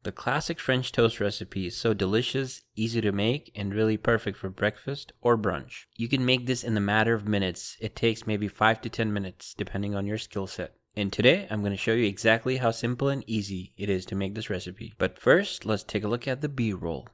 The classic French toast recipe is so delicious, easy to make, and really perfect for breakfast or brunch. You can make this in a matter of minutes. It takes maybe 5 to 10 minutes depending on your skill set. And today I'm going to show you exactly how simple and easy it is to make this recipe. But first, let's take a look at the B-roll.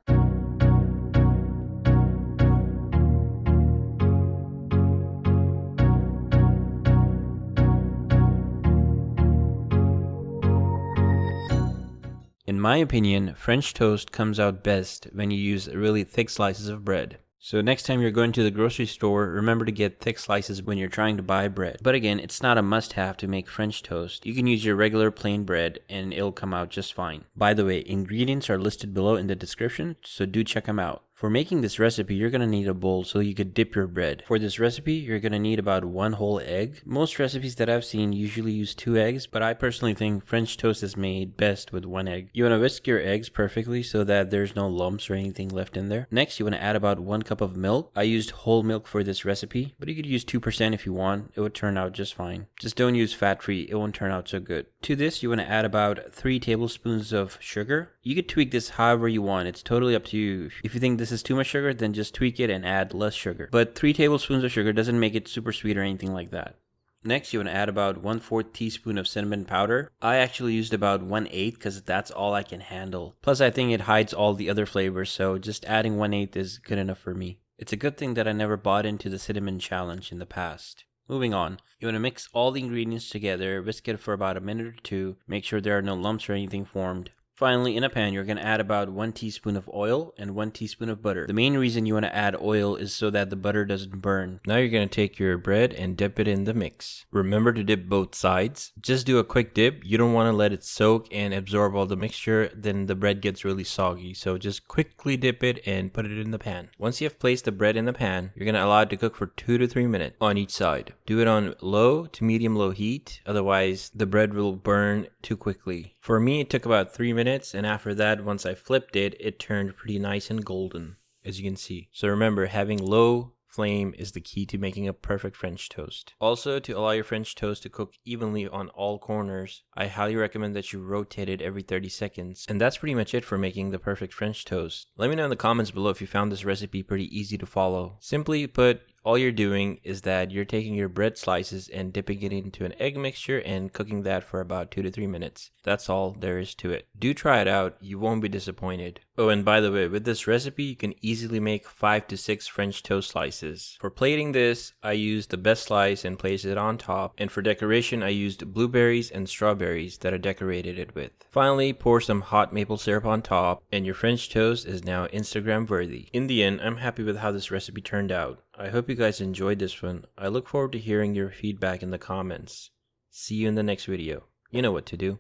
In my opinion, French toast comes out best when you use really thick slices of bread. So next time you're going to the grocery store, remember to get thick slices when you're trying to buy bread. But again, it's not a must-have to make French toast. You can use your regular plain bread and it'll come out just fine. By the way, ingredients are listed below in the description, so do check them out. For making this recipe, you're going to need a bowl so you could dip your bread. For this recipe, you're going to need about 1 whole egg. Most recipes that I've seen usually use 2 eggs, but I personally think French toast is made best with 1 egg. You want to whisk your eggs perfectly so that there's no lumps or anything left in there. Next, you want to add about 1 cup of milk. I used whole milk for this recipe, but you could use 2% if you want. It would turn out just fine. Just don't use fat-free. It won't turn out so good. To this, you want to add about 3 tablespoons of sugar. You could tweak this however you want. It's totally up to you. If you think this is too much sugar, then just tweak it and add less sugar. But 3 tablespoons of sugar doesn't make it super sweet or anything like that. Next, you want to add about 1/4 teaspoon of cinnamon powder. I actually used about 1/8 because that's all I can handle. Plus, I think it hides all the other flavors, so just adding 1/8 is good enough for me. It's a good thing that I never bought into the cinnamon challenge in the past. Moving on, you want to mix all the ingredients together, whisk it for about a minute or 2, make sure there are no lumps or anything formed. Finally, in a pan, you're going to add about 1 teaspoon of oil and 1 teaspoon of butter. The main reason you want to add oil is so that the butter doesn't burn. Now you're going to take your bread and dip it in the mix. Remember to dip both sides. Just do a quick dip. You don't want to let it soak and absorb all the mixture, then the bread gets really soggy. So just quickly dip it and put it in the pan. Once you have placed the bread in the pan, you're going to allow it to cook for 2 to 3 minutes on each side. Do it on low to medium-low heat, otherwise the bread will burn too quickly. For me, it took about 3 minutes, and after that, once I flipped it, it turned pretty nice and golden, as you can see. So remember, having low flame is the key to making a perfect French toast. Also, to allow your French toast to cook evenly on all corners, I highly recommend that you rotate it every 30 seconds. And that's pretty much it for making the perfect French toast. Let me know in the comments below if you found this recipe pretty easy to follow. Simply put, all you're doing is that you're taking your bread slices and dipping it into an egg mixture and cooking that for about 2 to 3 minutes. That's all there is to it. Do try it out, you won't be disappointed. Oh, and by the way, with this recipe, you can easily make 5 to 6 French toast slices. For plating this, I used the best slice and placed it on top, and for decoration, I used blueberries and strawberries that I decorated it with. Finally, pour some hot maple syrup on top, and your French toast is now Instagram worthy. In the end, I'm happy with how this recipe turned out. I hope you guys enjoyed this one. I look forward to hearing your feedback in the comments. See you in the next video. You know what to do.